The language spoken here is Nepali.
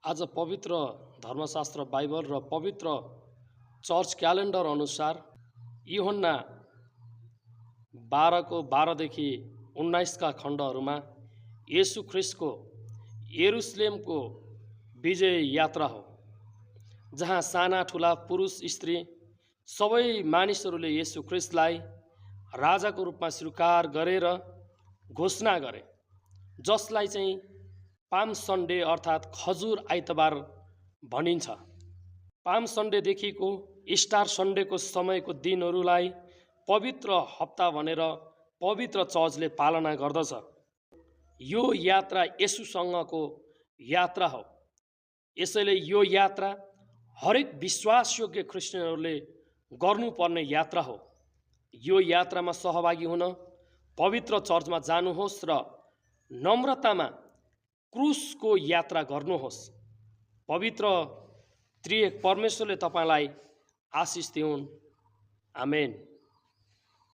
आज पवित्र धर्मशास्त्र बाइबल र पवित्र चर्च क्यालेन्डर अनुसार यूहन्ना 12 को 12 देखि 19 का खण्डहरूमा येशू ख्रिस्टको यरुशलेमको विजय यात्रा हो, जहाँ साना ठुला पुरुष स्त्री सबै मानिसहरूले येशू ख्रिस्टलाई राजाको रूपमा स्वीकार गरेर घोषणा गरे, जसलाई चाहिँ पाम सन्डे अर्थात् खजुर आइतबार भनिन्छ। पाम सन्डेदेखिको स्टार सन्डेको समयको दिनहरूलाई पवित्र हप्ता भनेर पवित्र चर्चले पालना गर्दछ। यो यात्रा येशूसँगको यात्रा हो, यसैले यो यात्रा हरेक विश्वासयोग्य क्रिस्चियनहरूले गर्नुपर्ने यात्रा हो। यो यात्रामा सहभागी हुन पवित्र चर्चमा जानुहोस् र नम्रतामा क्रुसको यात्रा गर्नुहोस्। पवित्र त्रिएक परमेश्वरले तपाईलाई आशिष दिउन्। आमेन।